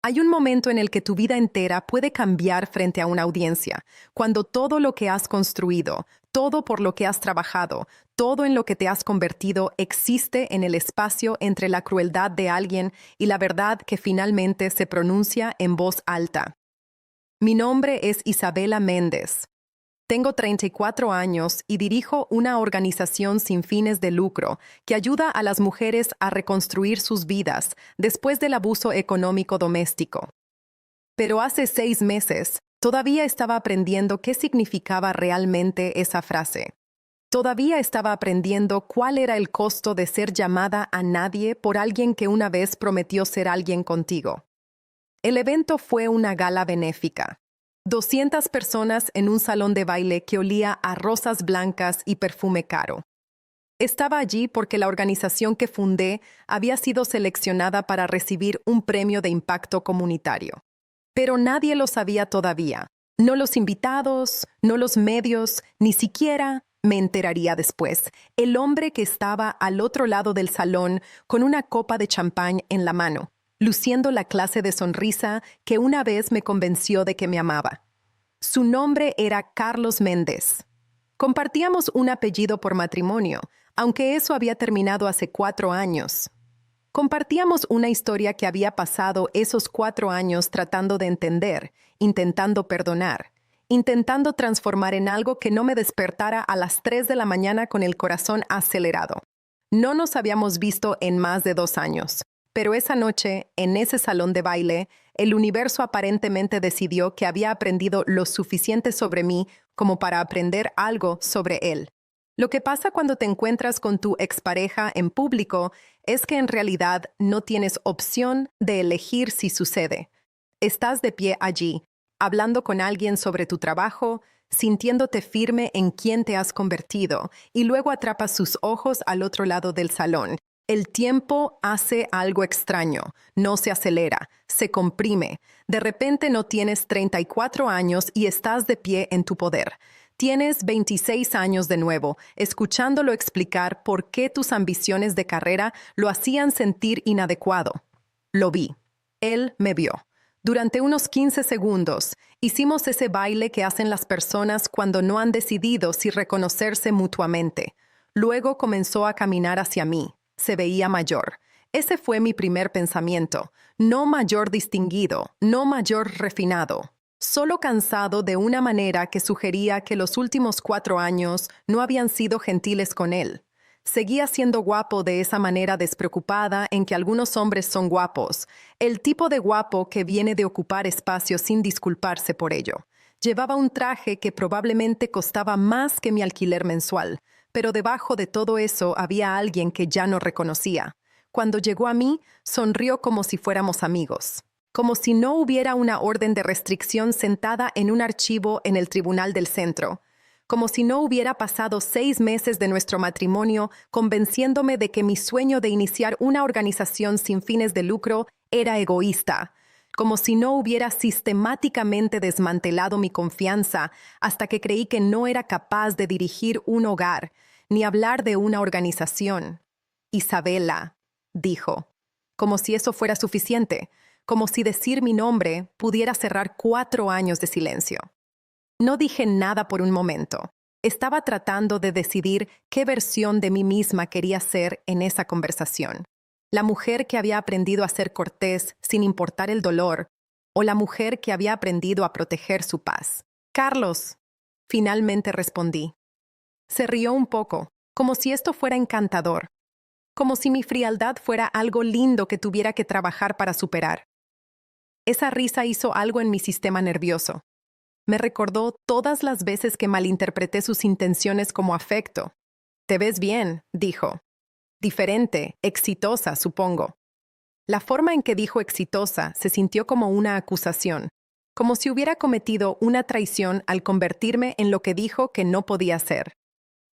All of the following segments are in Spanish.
Hay un momento en el que tu vida entera puede cambiar frente a una audiencia, cuando todo lo que has construido, todo por lo que has trabajado, todo en lo que te has convertido existe en el espacio entre la crueldad de alguien y la verdad que finalmente se pronuncia en voz alta. Mi nombre es Isabela Méndez. Tengo 34 años y dirijo una organización sin fines de lucro que ayuda a las mujeres a reconstruir sus vidas después del abuso económico doméstico. Pero hace 6 meses, todavía estaba aprendiendo qué significaba realmente esa frase. Todavía estaba aprendiendo cuál era el costo de ser llamada a nadie por alguien que una vez prometió ser alguien contigo. El evento fue una gala benéfica. 200 personas en un salón de baile que olía a rosas blancas y perfume caro. Estaba allí porque la organización que fundé había sido seleccionada para recibir un premio de impacto comunitario. Pero nadie lo sabía todavía. No los invitados, no los medios, ni siquiera, me enteraría después, el hombre que estaba al otro lado del salón con una copa de champán en la mano, luciendo la clase de sonrisa que una vez me convenció de que me amaba. Su nombre era Carlos Méndez. Compartíamos un apellido por matrimonio, aunque eso había terminado hace 4 años. Compartíamos una historia que había pasado esos 4 años tratando de entender, intentando perdonar, intentando transformar en algo que no me despertara a las 3 de la mañana con el corazón acelerado. No nos habíamos visto en más de 2 años. Pero esa noche, en ese salón de baile, el universo aparentemente decidió que había aprendido lo suficiente sobre mí como para aprender algo sobre él. Lo que pasa cuando te encuentras con tu expareja en público es que en realidad no tienes opción de elegir si sucede. Estás de pie allí, hablando con alguien sobre tu trabajo, sintiéndote firme en quién te has convertido, y luego atrapas sus ojos al otro lado del salón. El tiempo hace algo extraño, no se acelera, se comprime. De repente no tienes 34 años y estás de pie en tu poder. Tienes 26 años de nuevo, escuchándolo explicar por qué tus ambiciones de carrera lo hacían sentir inadecuado. Lo vi. Él me vio. Durante unos 15 segundos, hicimos ese baile que hacen las personas cuando no han decidido si reconocerse mutuamente. Luego comenzó a caminar hacia mí. Se veía mayor. Ese fue mi primer pensamiento. No mayor distinguido, no mayor refinado. Solo cansado de una manera que sugería que los últimos 4 años no habían sido gentiles con él. Seguía siendo guapo de esa manera despreocupada en que algunos hombres son guapos, el tipo de guapo que viene de ocupar espacio sin disculparse por ello. Llevaba un traje que probablemente costaba más que mi alquiler mensual, pero debajo de todo eso había alguien que ya no reconocía. Cuando llegó a mí, sonrió como si fuéramos amigos, como si no hubiera una orden de restricción sentada en un archivo en el tribunal del centro, como si no hubiera pasado 6 meses de nuestro matrimonio convenciéndome de que mi sueño de iniciar una organización sin fines de lucro era egoísta, como si no hubiera sistemáticamente desmantelado mi confianza hasta que creí que no era capaz de dirigir un hogar, ni hablar de una organización. Isabela, dijo, como si eso fuera suficiente, como si decir mi nombre pudiera cerrar 4 años de silencio. No dije nada por un momento. Estaba tratando de decidir qué versión de mí misma quería ser en esa conversación. La mujer que había aprendido a ser cortés sin importar el dolor, o la mujer que había aprendido a proteger su paz. Carlos, finalmente respondí. Se rió un poco, como si esto fuera encantador, como si mi frialdad fuera algo lindo que tuviera que trabajar para superar. Esa risa hizo algo en mi sistema nervioso. Me recordó todas las veces que malinterpreté sus intenciones como afecto. «Te ves bien», dijo. Diferente, exitosa, supongo. La forma en que dijo exitosa se sintió como una acusación, como si hubiera cometido una traición al convertirme en lo que dijo que no podía ser.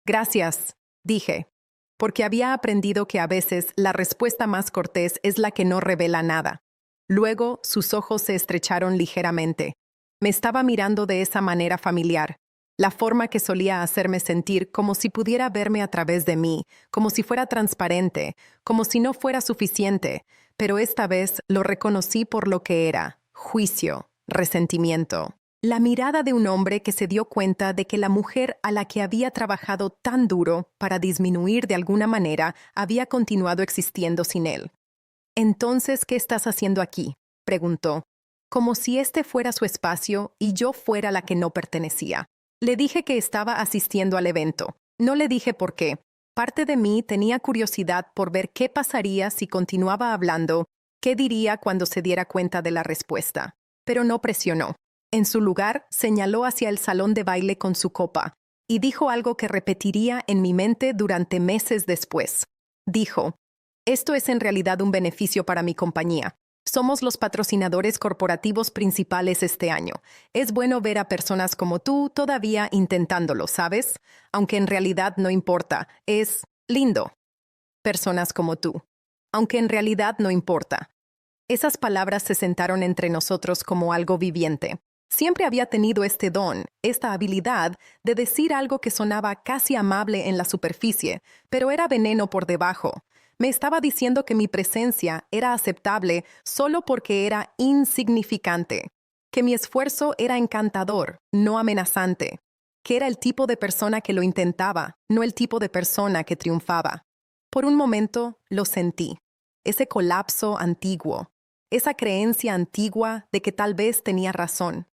«Gracias», dije, porque había aprendido que a veces la respuesta más cortés es la que no revela nada. Luego sus ojos se estrecharon ligeramente. Me estaba mirando de esa manera familiar, la forma que solía hacerme sentir como si pudiera verme a través de mí, como si fuera transparente, como si no fuera suficiente, pero esta vez lo reconocí por lo que era: juicio, resentimiento. La mirada de un hombre que se dio cuenta de que la mujer a la que había trabajado tan duro para disminuir de alguna manera había continuado existiendo sin él. «Entonces, ¿qué estás haciendo aquí?», preguntó, como si este fuera su espacio y yo fuera la que no pertenecía. Le dije que estaba asistiendo al evento. No le dije por qué. Parte de mí tenía curiosidad por ver qué pasaría si continuaba hablando, qué diría cuando se diera cuenta de la respuesta. Pero no presionó. En su lugar, señaló hacia el salón de baile con su copa y dijo algo que repetiría en mi mente durante meses después. Dijo: «Esto es en realidad un beneficio para mi compañía. Somos los patrocinadores corporativos principales este año. Es bueno ver a personas como tú todavía intentándolo, ¿sabes? Aunque en realidad no importa. Es lindo. Personas como tú. Aunque en realidad no importa». Esas palabras se sentaron entre nosotros como algo viviente. Siempre había tenido este don, esta habilidad de decir algo que sonaba casi amable en la superficie, pero era veneno por debajo. Me estaba diciendo que mi presencia era aceptable solo porque era insignificante, que mi esfuerzo era encantador, no amenazante, que era el tipo de persona que lo intentaba, no el tipo de persona que triunfaba. Por un momento lo sentí, ese colapso antiguo, esa creencia antigua de que tal vez tenía razón.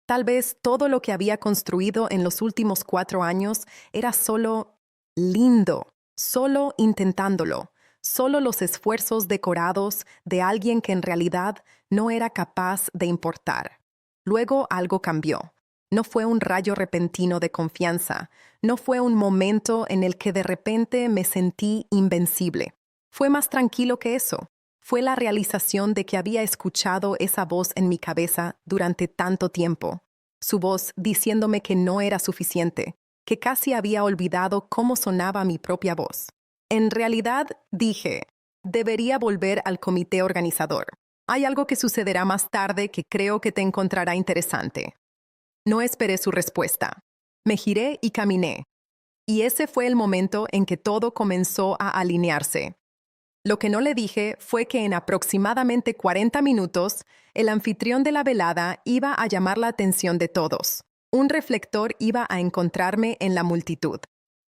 Tal vez todo lo que había construido en los últimos 4 años era solo lindo, solo intentándolo, solo los esfuerzos decorados de alguien que en realidad no era capaz de importar. Luego algo cambió. No fue un rayo repentino de confianza, no fue un momento en el que de repente me sentí invencible. Fue más tranquilo que eso. Fue la realización de que había escuchado esa voz en mi cabeza durante tanto tiempo. Su voz diciéndome que no era suficiente, que casi había olvidado cómo sonaba mi propia voz. En realidad, dije, debería volver al comité organizador. Hay algo que sucederá más tarde que creo que te encontrará interesante. No esperé su respuesta. Me giré y caminé. Y ese fue el momento en que todo comenzó a alinearse. Lo que no le dije fue que en aproximadamente 40 minutos, el anfitrión de la velada iba a llamar la atención de todos. Un reflector iba a encontrarme en la multitud.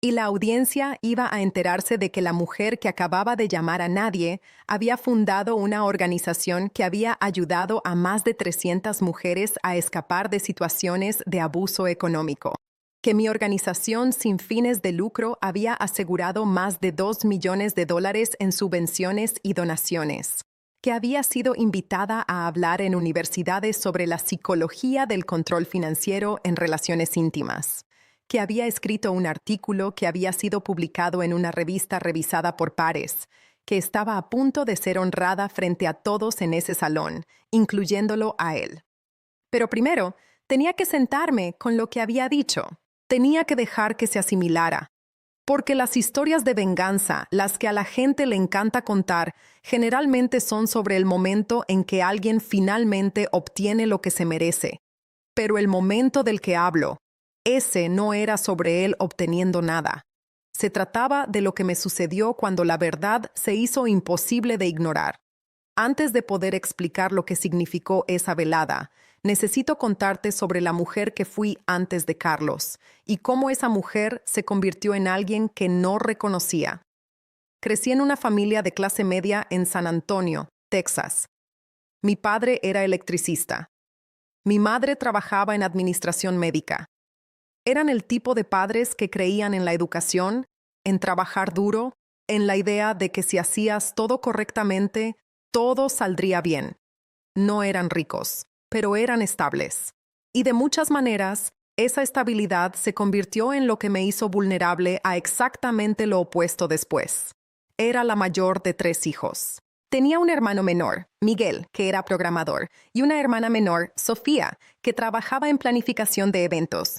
Y la audiencia iba a enterarse de que la mujer que acababa de llamar a nadie había fundado una organización que había ayudado a más de 300 mujeres a escapar de situaciones de abuso económico. Que mi organización sin fines de lucro había asegurado más de $2 millones en subvenciones y donaciones, que había sido invitada a hablar en universidades sobre la psicología del control financiero en relaciones íntimas, que había escrito un artículo que había sido publicado en una revista revisada por pares, que estaba a punto de ser honrada frente a todos en ese salón, incluyéndolo a él. Pero primero, tenía que sentarme con lo que había dicho. Tenía que dejar que se asimilara, porque las historias de venganza, las que a la gente le encanta contar, generalmente son sobre el momento en que alguien finalmente obtiene lo que se merece. Pero el momento del que hablo, ese no era sobre él obteniendo nada. Se trataba de lo que me sucedió cuando la verdad se hizo imposible de ignorar. Antes de poder explicar lo que significó esa velada, necesito contarte sobre la mujer que fui antes de Carlos y cómo esa mujer se convirtió en alguien que no reconocía. Crecí en una familia de clase media en San Antonio, Texas. Mi padre era electricista. Mi madre trabajaba en administración médica. Eran el tipo de padres que creían en la educación, en trabajar duro, en la idea de que si hacías todo correctamente, todo saldría bien. No eran ricos, pero eran estables. Y de muchas maneras, esa estabilidad se convirtió en lo que me hizo vulnerable a exactamente lo opuesto después. Era la mayor de 3 hijos. Tenía un hermano menor, Miguel, que era programador, y una hermana menor, Sofía, que trabajaba en planificación de eventos.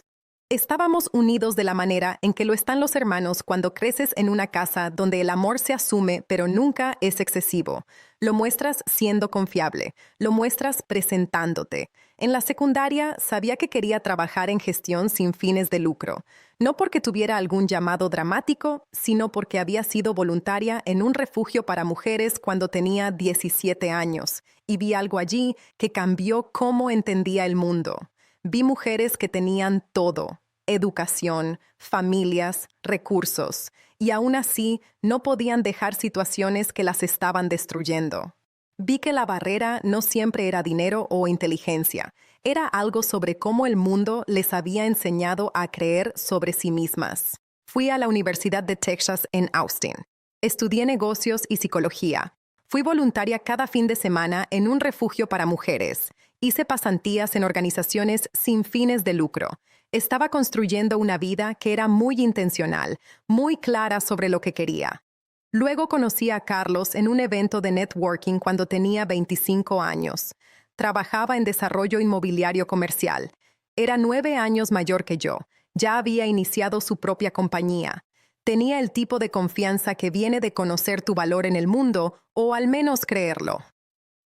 Estábamos unidos de la manera en que lo están los hermanos cuando creces en una casa donde el amor se asume pero nunca es excesivo. Lo muestras siendo confiable, lo muestras presentándote. En la secundaria sabía que quería trabajar en gestión sin fines de lucro, no porque tuviera algún llamado dramático, sino porque había sido voluntaria en un refugio para mujeres cuando tenía 17 años y vi algo allí que cambió cómo entendía el mundo. Vi mujeres que tenían todo: educación, familias, recursos, y aún así no podían dejar situaciones que las estaban destruyendo. Vi que la barrera no siempre era dinero o inteligencia, era algo sobre cómo el mundo les había enseñado a creer sobre sí mismas. Fui a la Universidad de Texas en Austin. Estudié negocios y psicología. Fui voluntaria cada fin de semana en un refugio para mujeres. Hice pasantías en organizaciones sin fines de lucro. Estaba construyendo una vida que era muy intencional, muy clara sobre lo que quería. Luego conocí a Carlos en un evento de networking cuando tenía 25 años. Trabajaba en desarrollo inmobiliario comercial. Era 9 años mayor que yo. Ya había iniciado su propia compañía. Tenía el tipo de confianza que viene de conocer tu valor en el mundo, o al menos creerlo.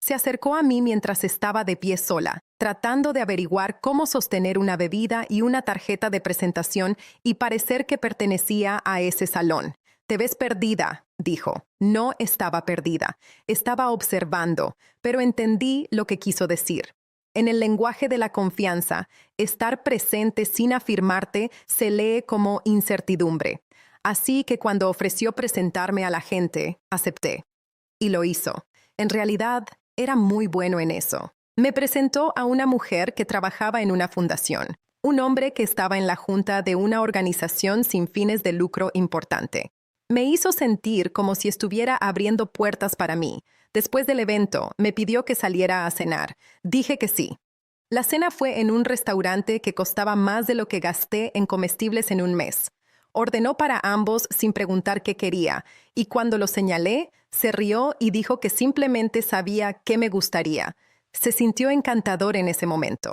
Se acercó a mí mientras estaba de pie sola, tratando de averiguar cómo sostener una bebida y una tarjeta de presentación y parecer que pertenecía a ese salón. «Te ves perdida», dijo. No estaba perdida, estaba observando, pero entendí lo que quiso decir. En el lenguaje de la confianza, estar presente sin afirmarte se lee como incertidumbre. Así que cuando ofreció presentarme a la gente, acepté. Y lo hizo. En realidad, era muy bueno en eso. Me presentó a una mujer que trabajaba en una fundación, un hombre que estaba en la junta de una organización sin fines de lucro importante. Me hizo sentir como si estuviera abriendo puertas para mí. Después del evento, me pidió que saliera a cenar. Dije que sí. La cena fue en un restaurante que costaba más de lo que gasté en comestibles en un mes. Ordenó para ambos sin preguntar qué quería, y cuando lo señalé, se rió y dijo que simplemente sabía qué me gustaría. Se sintió encantador en ese momento.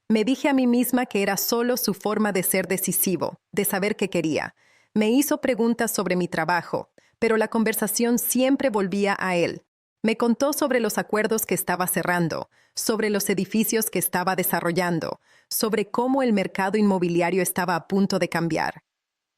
Me dije a mí misma que era solo su forma de ser decisivo, de saber qué quería. Me hizo preguntas sobre mi trabajo, pero la conversación siempre volvía a él. Me contó sobre los acuerdos que estaba cerrando, sobre los edificios que estaba desarrollando, sobre cómo el mercado inmobiliario estaba a punto de cambiar.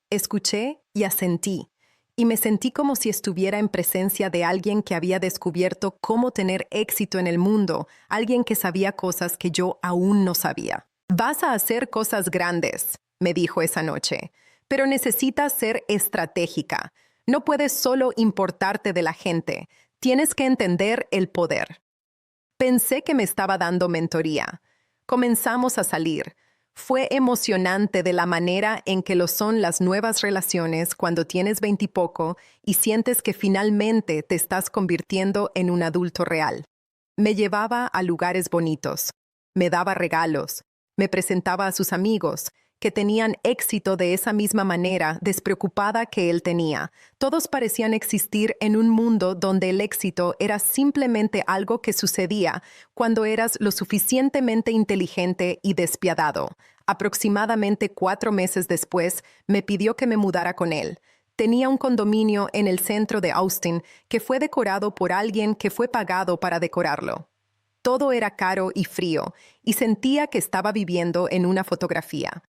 Escuché y asentí, y me sentí como si estuviera en presencia de alguien que había descubierto cómo tener éxito en el mundo, alguien que sabía cosas que yo aún no sabía. «Vas a hacer cosas grandes», me dijo esa noche, «pero necesitas ser estratégica. No puedes solo importarte de la gente, tienes que entender el poder». Pensé que me estaba dando mentoría. Comenzamos a salir. Fue emocionante de la manera en que lo son las nuevas relaciones cuando tienes 20 y poco y sientes que finalmente te estás convirtiendo en un adulto real. Me llevaba a lugares bonitos, me daba regalos, me presentaba a sus amigos, que tenían éxito de esa misma manera despreocupada que él tenía. Todos parecían existir en un mundo donde el éxito era simplemente algo que sucedía cuando eras lo suficientemente inteligente y despiadado. Aproximadamente 4 meses después, me pidió que me mudara con él. Tenía un condominio en el centro de Austin que fue decorado por alguien que fue pagado para decorarlo. Todo era caro y frío, y sentía que estaba viviendo en una fotografía.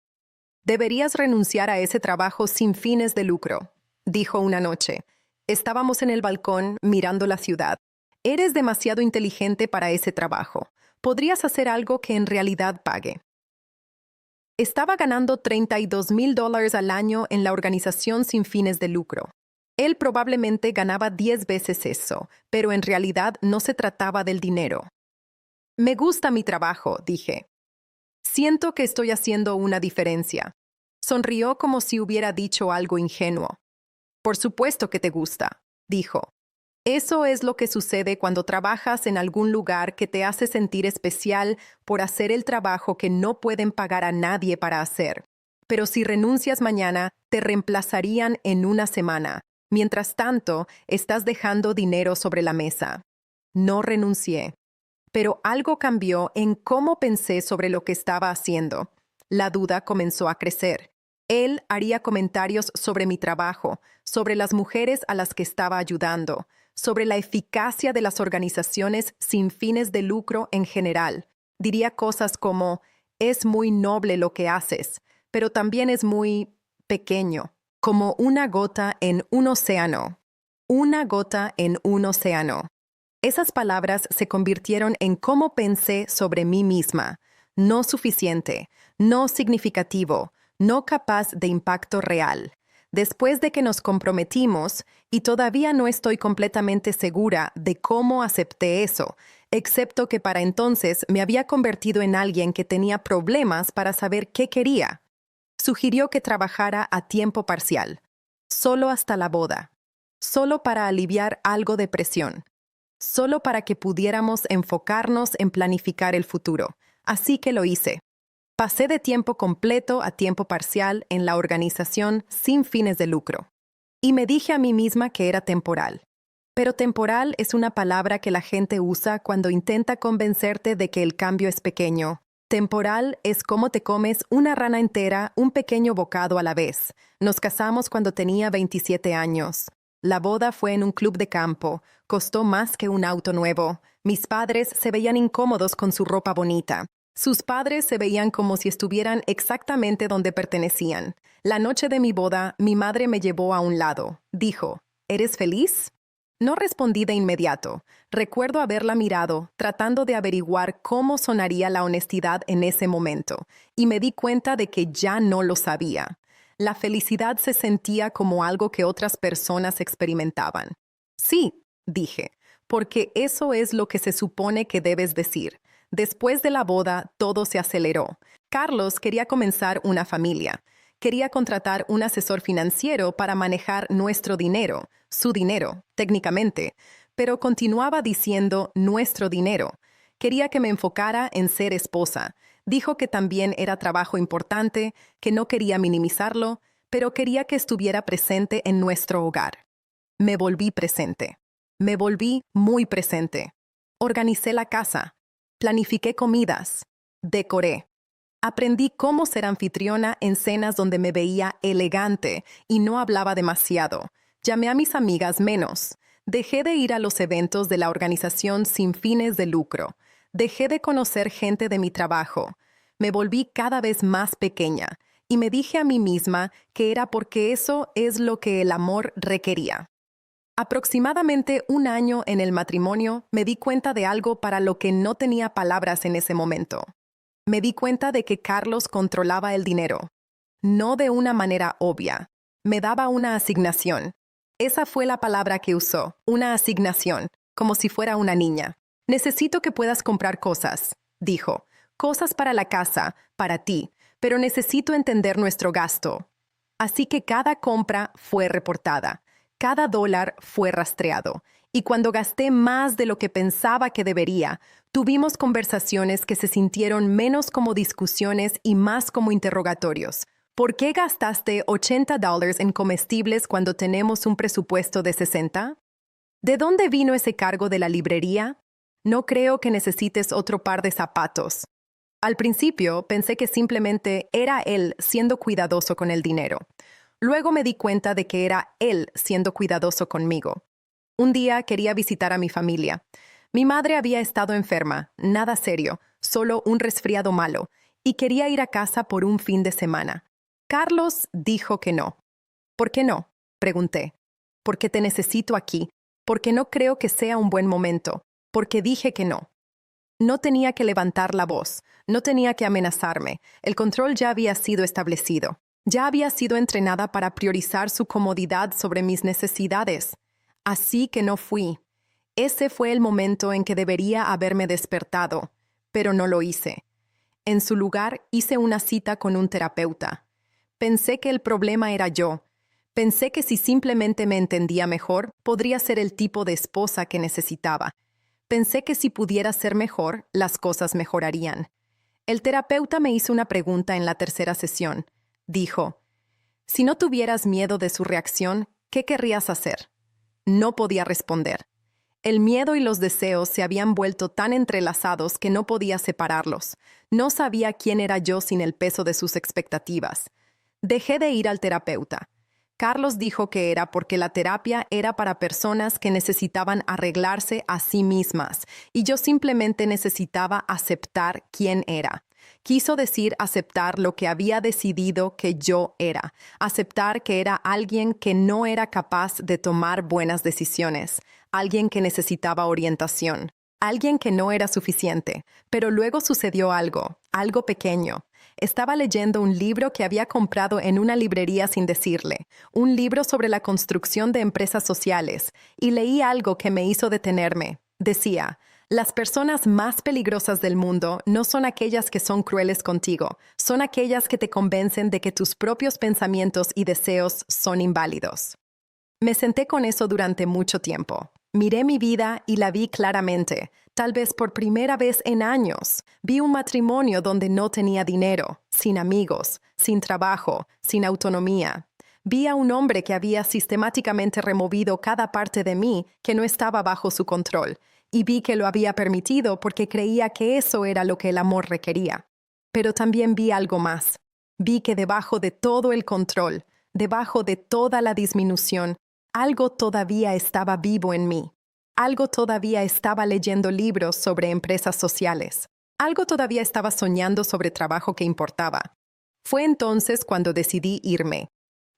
«Deberías renunciar a ese trabajo sin fines de lucro», dijo una noche. Estábamos en el balcón mirando la ciudad. «Eres demasiado inteligente para ese trabajo. Podrías hacer algo que en realidad pague». Estaba ganando $32,000 al año en la organización sin fines de lucro. Él probablemente ganaba 10 veces eso, pero en realidad no se trataba del dinero. «Me gusta mi trabajo», dije. «Siento que estoy haciendo una diferencia». Sonrió como si hubiera dicho algo ingenuo. «Por supuesto que te gusta», dijo. «Eso es lo que sucede cuando trabajas en algún lugar que te hace sentir especial por hacer el trabajo que no pueden pagar a nadie para hacer. Pero si renuncias mañana, te reemplazarían en una semana. Mientras tanto, estás dejando dinero sobre la mesa». No renuncié. Pero algo cambió en cómo pensé sobre lo que estaba haciendo. La duda comenzó a crecer. Él haría comentarios sobre mi trabajo, sobre las mujeres a las que estaba ayudando, sobre la eficacia de las organizaciones sin fines de lucro en general. Diría cosas como, es muy noble lo que haces, pero también es muy pequeño, como una gota en un océano. Una gota en un océano. Esas palabras se convirtieron en cómo pensé sobre mí misma. No suficiente, no significativo, no capaz de impacto real. Después de que nos comprometimos, y todavía no estoy completamente segura de cómo acepté eso, excepto que para entonces me había convertido en alguien que tenía problemas para saber qué quería. Sugirió que trabajara a tiempo parcial, solo hasta la boda, solo para aliviar algo de presión, solo para que pudiéramos enfocarnos en planificar el futuro. Así que lo hice. Pasé de tiempo completo a tiempo parcial en la organización sin fines de lucro. Y me dije a mí misma que era temporal. Pero temporal es una palabra que la gente usa cuando intenta convencerte de que el cambio es pequeño. Temporal es como te comes una rana entera, un pequeño bocado a la vez. Nos casamos cuando tenía 27 años. La boda fue en un club de campo. Costó más que un auto nuevo. Mis padres se veían incómodos con su ropa bonita. Sus padres se veían como si estuvieran exactamente donde pertenecían. La noche de mi boda, mi madre me llevó a un lado. Dijo, ¿eres feliz? No respondí de inmediato. Recuerdo haberla mirado, tratando de averiguar cómo sonaría la honestidad en ese momento, y me di cuenta de que ya no lo sabía. La felicidad se sentía como algo que otras personas experimentaban. Sí, dije, porque eso es lo que se supone que debes decir. Después de la boda, todo se aceleró. Carlos quería comenzar una familia. Quería contratar un asesor financiero para manejar nuestro dinero, su dinero, técnicamente, pero continuaba diciendo nuestro dinero. Quería que me enfocara en ser esposa. Dijo que también era trabajo importante, que no quería minimizarlo, pero quería que estuviera presente en nuestro hogar. Me volví presente. Me volví muy presente. Organicé la casa. Planifiqué comidas. Decoré. Aprendí cómo ser anfitriona en cenas donde me veía elegante y no hablaba demasiado. Llamé a mis amigas menos. Dejé de ir a los eventos de la organización sin fines de lucro. Dejé de conocer gente de mi trabajo. Me volví cada vez más pequeña y me dije a mí misma que era porque eso es lo que el amor requería. Aproximadamente un año en el matrimonio, me di cuenta de algo para lo que no tenía palabras en ese momento. Me di cuenta de que Carlos controlaba el dinero. No de una manera obvia. Me daba una asignación. Esa fue la palabra que usó, una asignación, como si fuera una niña. Necesito que puedas comprar cosas, dijo. Cosas para la casa, para ti, pero necesito entender nuestro gasto. Así que cada compra fue reportada. Cada dólar fue rastreado, y cuando gasté más de lo que pensaba que debería, tuvimos conversaciones que se sintieron menos como discusiones y más como interrogatorios. ¿Por qué gastaste $80 en comestibles cuando tenemos un presupuesto de 60? ¿De dónde vino ese cargo de la librería? No creo que necesites otro par de zapatos. Al principio pensé que simplemente era él siendo cuidadoso con el dinero. Luego me di cuenta de que era él siendo cuidadoso conmigo. Un día quería visitar a mi familia. Mi madre había estado enferma, nada serio, solo un resfriado malo, y quería ir a casa por un fin de semana. Carlos dijo que no. ¿Por qué no?, pregunté. Porque te necesito aquí, porque no creo que sea un buen momento, porque dije que no. No tenía que levantar la voz, no tenía que amenazarme, el control ya había sido establecido. Ya había sido entrenada para priorizar su comodidad sobre mis necesidades. Así que no fui. Ese fue el momento en que debería haberme despertado, pero no lo hice. En su lugar, hice una cita con un terapeuta. Pensé que el problema era yo. Pensé que si simplemente me entendía mejor, podría ser el tipo de esposa que necesitaba. Pensé que si pudiera ser mejor, las cosas mejorarían. El terapeuta me hizo una pregunta en la tercera sesión. Dijo, si no tuvieras miedo de su reacción, ¿qué querrías hacer? No podía responder. El miedo y los deseos se habían vuelto tan entrelazados que no podía separarlos. No sabía quién era yo sin el peso de sus expectativas. Dejé de ir al terapeuta. Carlos dijo que era porque la terapia era para personas que necesitaban arreglarse a sí mismas y yo simplemente necesitaba aceptar quién era. Quiso decir aceptar lo que había decidido que yo era, aceptar que era alguien que no era capaz de tomar buenas decisiones, alguien que necesitaba orientación, alguien que no era suficiente. Pero luego sucedió algo pequeño. Estaba leyendo un libro que había comprado en una librería sin decirle, un libro sobre la construcción de empresas sociales, y leí algo que me hizo detenerme. Decía, las personas más peligrosas del mundo no son aquellas que son crueles contigo, son aquellas que te convencen de que tus propios pensamientos y deseos son inválidos. Me senté con eso durante mucho tiempo. Miré mi vida y la vi claramente, tal vez por primera vez en años. Vi un matrimonio donde no tenía dinero, sin amigos, sin trabajo, sin autonomía. Vi a un hombre que había sistemáticamente removido cada parte de mí que no estaba bajo su control, y vi que lo había permitido porque creía que eso era lo que el amor requería. Pero también vi algo más. Vi que debajo de todo el control, debajo de toda la disminución, algo todavía estaba vivo en mí. Algo todavía estaba leyendo libros sobre empresas sociales. Algo todavía estaba soñando sobre trabajo que importaba. Fue entonces cuando decidí irme.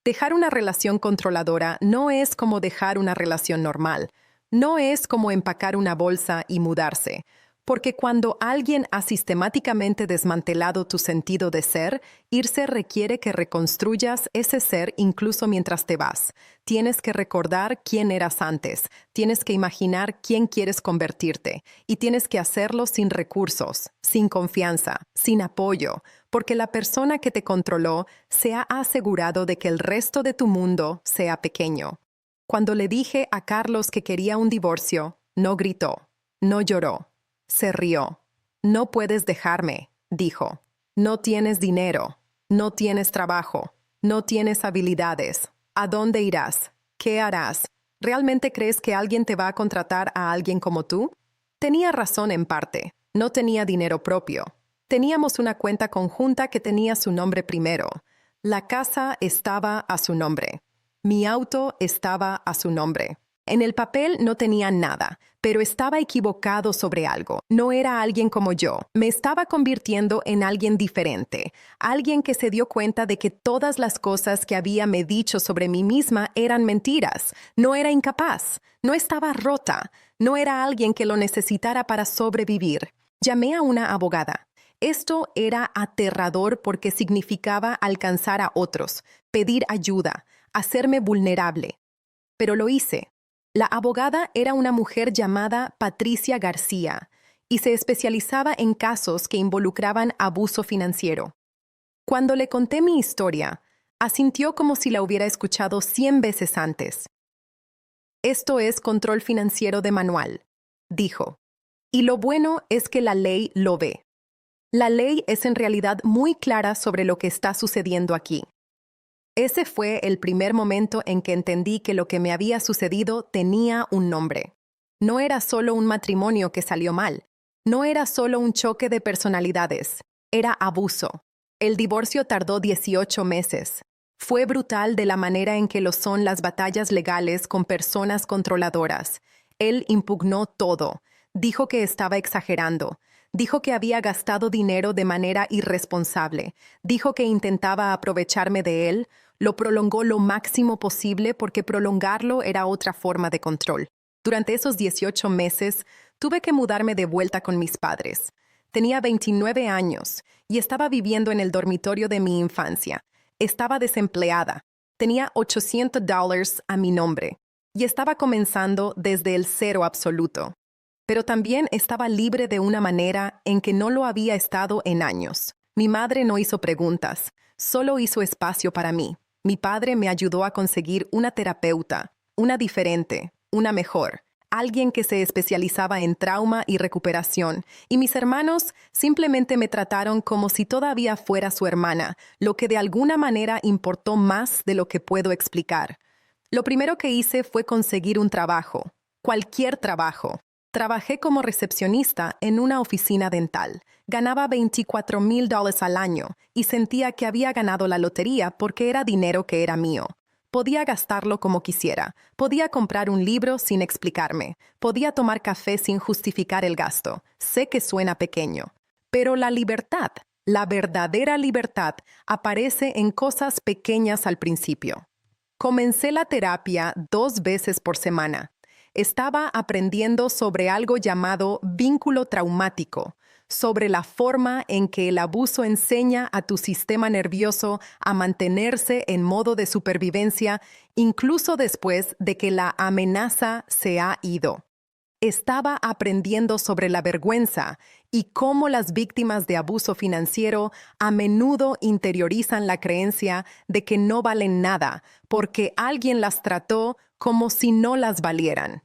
Dejar una relación controladora no es como dejar una relación normal. No es como empacar una bolsa y mudarse. Porque cuando alguien ha sistemáticamente desmantelado tu sentido de ser, irse requiere que reconstruyas ese ser incluso mientras te vas. Tienes que recordar quién eras antes, tienes que imaginar quién quieres convertirte, y tienes que hacerlo sin recursos, sin confianza, sin apoyo, porque la persona que te controló se ha asegurado de que el resto de tu mundo sea pequeño. Cuando le dije a Carlos que quería un divorcio, no gritó, no lloró. Se rió. No puedes dejarme, dijo. No tienes dinero, no tienes trabajo, no tienes habilidades. ¿A dónde irás? ¿Qué harás? ¿Realmente crees que alguien te va a contratar a alguien como tú? Tenía razón en parte. No tenía dinero propio. Teníamos una cuenta conjunta que tenía su nombre primero. La casa estaba a su nombre. Mi auto estaba a su nombre. En el papel no tenía nada, pero estaba equivocado sobre algo. No era alguien como yo. Me estaba convirtiendo en alguien diferente. Alguien que se dio cuenta de que todas las cosas que habíame dicho sobre mí misma eran mentiras. No era incapaz. No estaba rota. No era alguien que lo necesitara para sobrevivir. Llamé a una abogada. Esto era aterrador porque significaba alcanzar a otros, pedir ayuda, hacerme vulnerable. Pero lo hice. La abogada era una mujer llamada Patricia García y se especializaba en casos que involucraban abuso financiero. Cuando le conté mi historia, asintió como si la hubiera escuchado 100 veces antes. Esto es control financiero de manual, dijo. Y lo bueno es que la ley lo ve. La ley es en realidad muy clara sobre lo que está sucediendo aquí. Ese fue el primer momento en que entendí que lo que me había sucedido tenía un nombre. No era solo un matrimonio que salió mal. No era solo un choque de personalidades. Era abuso. El divorcio tardó 18 meses. Fue brutal de la manera en que lo son las batallas legales con personas controladoras. Él impugnó todo. Dijo que estaba exagerando. Dijo que había gastado dinero de manera irresponsable. Dijo que intentaba aprovecharme de él. Lo prolongó lo máximo posible porque prolongarlo era otra forma de control. Durante esos 18 meses, tuve que mudarme de vuelta con mis padres. Tenía 29 años y estaba viviendo en el dormitorio de mi infancia. Estaba desempleada. Tenía $800 a mi nombre y estaba comenzando desde el cero absoluto. Pero también estaba libre de una manera en que no lo había estado en años. Mi madre no hizo preguntas, solo hizo espacio para mí. Mi padre me ayudó a conseguir una terapeuta, una diferente, una mejor, alguien que se especializaba en trauma y recuperación, y mis hermanos simplemente me trataron como si todavía fuera su hermana, lo que de alguna manera importó más de lo que puedo explicar. Lo primero que hice fue conseguir un trabajo. Cualquier trabajo. Trabajé como recepcionista en una oficina dental. Ganaba $24,000 al año y sentía que había ganado la lotería porque era dinero que era mío. Podía gastarlo como quisiera. Podía comprar un libro sin explicarme. Podía tomar café sin justificar el gasto. Sé que suena pequeño. Pero la libertad, la verdadera libertad, aparece en cosas pequeñas al principio. Comencé la terapia 2 veces por semana. Estaba aprendiendo sobre algo llamado vínculo traumático, sobre la forma en que el abuso enseña a tu sistema nervioso a mantenerse en modo de supervivencia incluso después de que la amenaza se ha ido. Estaba aprendiendo sobre la vergüenza y cómo las víctimas de abuso financiero a menudo interiorizan la creencia de que no valen nada porque alguien las trató como si no las valieran.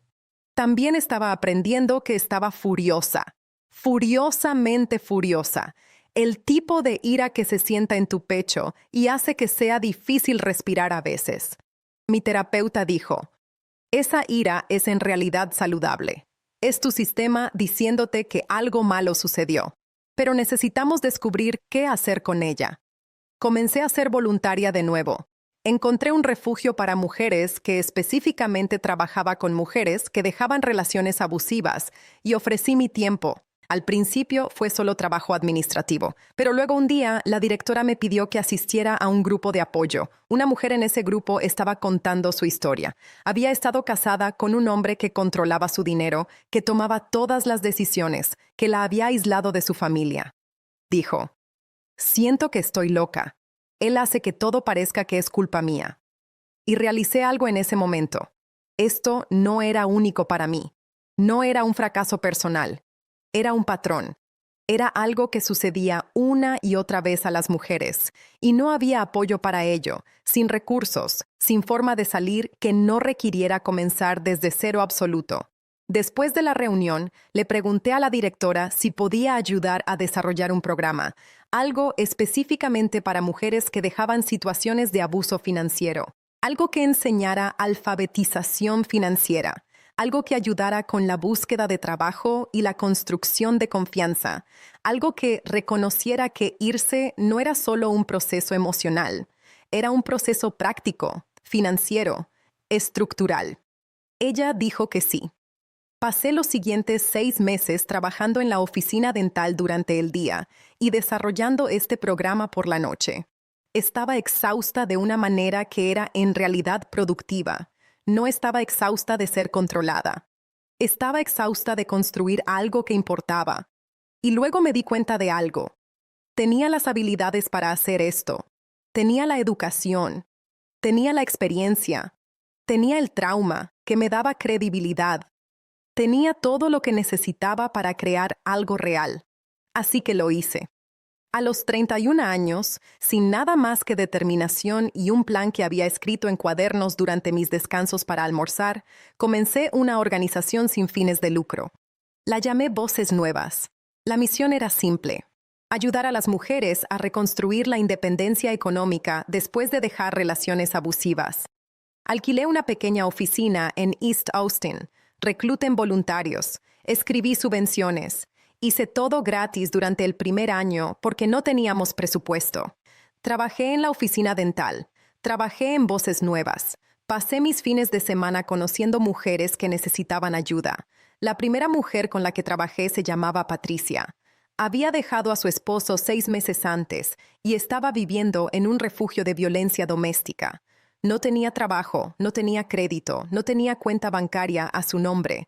También estaba aprendiendo que estaba furiosa, furiosamente furiosa, el tipo de ira que se sienta en tu pecho y hace que sea difícil respirar a veces. Mi terapeuta dijo, esa ira es en realidad saludable. Es tu sistema diciéndote que algo malo sucedió, pero necesitamos descubrir qué hacer con ella. Comencé a ser voluntaria de nuevo. Encontré un refugio para mujeres que específicamente trabajaba con mujeres que dejaban relaciones abusivas y ofrecí mi tiempo. Al principio fue solo trabajo administrativo, pero luego un día la directora me pidió que asistiera a un grupo de apoyo. Una mujer en ese grupo estaba contando su historia. Había estado casada con un hombre que controlaba su dinero, que tomaba todas las decisiones, que la había aislado de su familia. Dijo, siento que estoy loca. Él hace que todo parezca que es culpa mía. Y realicé algo en ese momento. Esto no era único para mí. No era un fracaso personal. Era un patrón. Era algo que sucedía una y otra vez a las mujeres, y no había apoyo para ello, sin recursos, sin forma de salir que no requiriera comenzar desde cero absoluto. Después de la reunión, le pregunté a la directora si podía ayudar a desarrollar un programa, algo específicamente para mujeres que dejaban situaciones de abuso financiero, algo que enseñara alfabetización financiera, algo que ayudara con la búsqueda de trabajo y la construcción de confianza, algo que reconociera que irse no era solo un proceso emocional, era un proceso práctico, financiero, estructural. Ella dijo que sí. Pasé los siguientes 6 meses trabajando en la oficina dental durante el día y desarrollando este programa por la noche. Estaba exhausta de una manera que era en realidad productiva. No estaba exhausta de ser controlada. Estaba exhausta de construir algo que importaba. Y luego me di cuenta de algo. Tenía las habilidades para hacer esto. Tenía la educación. Tenía la experiencia. Tenía el trauma que me daba credibilidad. Tenía todo lo que necesitaba para crear algo real. Así que lo hice. A los 31 años, sin nada más que determinación y un plan que había escrito en cuadernos durante mis descansos para almorzar, comencé una organización sin fines de lucro. La llamé Voces Nuevas. La misión era simple: ayudar a las mujeres a reconstruir la independencia económica después de dejar relaciones abusivas. Alquilé una pequeña oficina en East Austin, recluten voluntarios, escribí subvenciones. Hice todo gratis durante el primer año porque no teníamos presupuesto. Trabajé en la oficina dental, trabajé en Voces Nuevas. Pasé mis fines de semana conociendo mujeres que necesitaban ayuda. La primera mujer con la que trabajé se llamaba Patricia. Había dejado a su esposo 6 meses antes y estaba viviendo en un refugio de violencia doméstica. No tenía trabajo, no tenía crédito, no tenía cuenta bancaria a su nombre.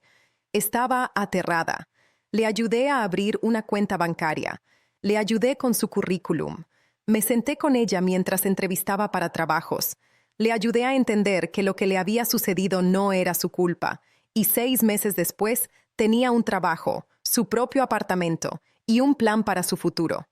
Estaba aterrada. Le ayudé a abrir una cuenta bancaria. Le ayudé con su currículum. Me senté con ella mientras entrevistaba para trabajos. Le ayudé a entender que lo que le había sucedido no era su culpa. Y 6 meses después tenía un trabajo, su propio apartamento y un plan para su futuro.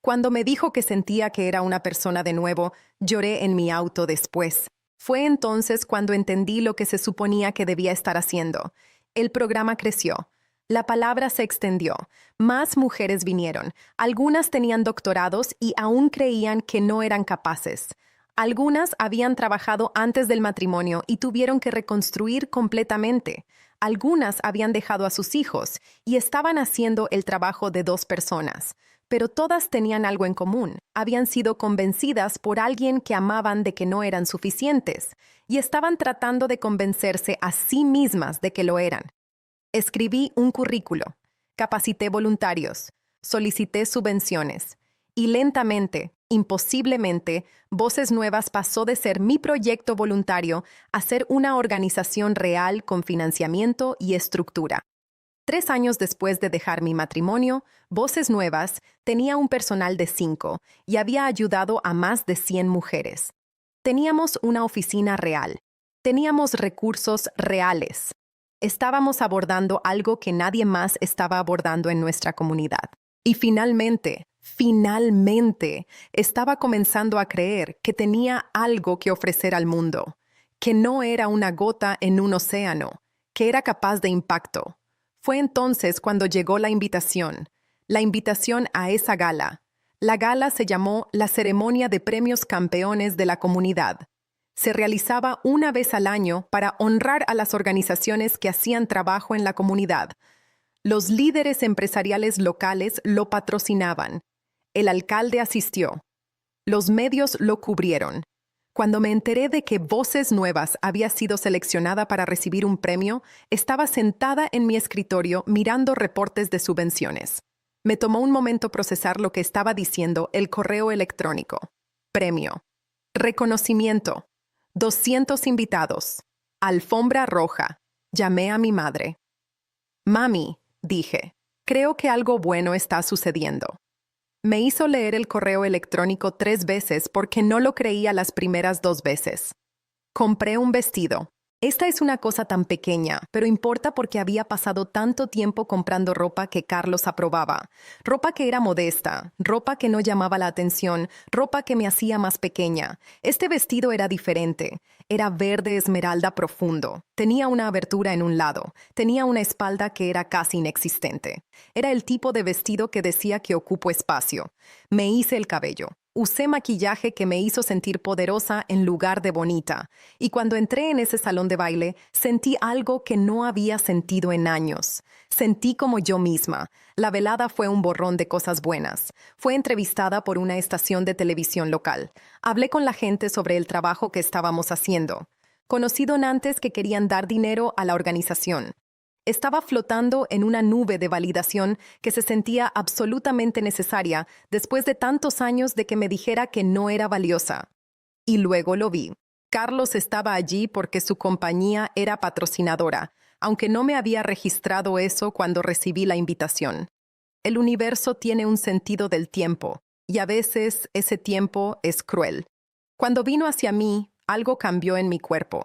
Cuando me dijo que sentía que era una persona de nuevo, lloré en mi auto después. Fue entonces cuando entendí lo que se suponía que debía estar haciendo. El programa creció. La palabra se extendió. Más mujeres vinieron. Algunas tenían doctorados y aún creían que no eran capaces. Algunas habían trabajado antes del matrimonio y tuvieron que reconstruir completamente. Algunas habían dejado a sus hijos y estaban haciendo el trabajo de 2 personas, pero todas tenían algo en común. Habían sido convencidas por alguien que amaban de que no eran suficientes y estaban tratando de convencerse a sí mismas de que lo eran. Escribí un currículo, capacité voluntarios, solicité subvenciones y lentamente, imposiblemente, Voces Nuevas pasó de ser mi proyecto voluntario a ser una organización real con financiamiento y estructura. 3 años después de dejar mi matrimonio, Voces Nuevas tenía un personal de 5 y había ayudado a más de 100 mujeres. Teníamos una oficina real. Teníamos recursos reales. Estábamos abordando algo que nadie más estaba abordando en nuestra comunidad. Y finalmente, estaba comenzando a creer que tenía algo que ofrecer al mundo, que no era una gota en un océano, que era capaz de impacto. Fue entonces cuando llegó la invitación a esa gala. La gala se llamó la Ceremonia de Premios Campeones de la Comunidad. Se realizaba una vez al año para honrar a las organizaciones que hacían trabajo en la comunidad. Los líderes empresariales locales lo patrocinaban. El alcalde asistió. Los medios lo cubrieron. Cuando me enteré de que Voces Nuevas había sido seleccionada para recibir un premio, estaba sentada en mi escritorio mirando reportes de subvenciones. Me tomó un momento procesar lo que estaba diciendo el correo electrónico. Premio. Reconocimiento. 200 invitados. Alfombra roja. Llamé a mi madre. Mami, dije, creo que algo bueno está sucediendo. Me hizo leer el correo electrónico 3 veces porque no lo creía las primeras 2 veces. Compré un vestido. Esta es una cosa tan pequeña, pero importa porque había pasado tanto tiempo comprando ropa que Carlos aprobaba. Ropa que era modesta, ropa que no llamaba la atención, ropa que me hacía más pequeña. Este vestido era diferente. Era verde esmeralda profundo. Tenía una abertura en un lado. Tenía una espalda que era casi inexistente. Era el tipo de vestido que decía que ocupo espacio. Me hice el cabello. Usé maquillaje que me hizo sentir poderosa en lugar de bonita. Y cuando entré en ese salón de baile, sentí algo que no había sentido en años. Sentí como yo misma. La velada fue un borrón de cosas buenas. Fue entrevistada por una estación de televisión local. Hablé con la gente sobre el trabajo que estábamos haciendo. Conocí donantes que querían dar dinero a la organización. Estaba flotando en una nube de validación que se sentía absolutamente necesaria después de tantos años de que me dijera que no era valiosa. Y luego lo vi. Carlos estaba allí porque su compañía era patrocinadora, aunque no me había registrado eso cuando recibí la invitación. El universo tiene un sentido del tiempo, y a veces ese tiempo es cruel. Cuando vino hacia mí, algo cambió en mi cuerpo.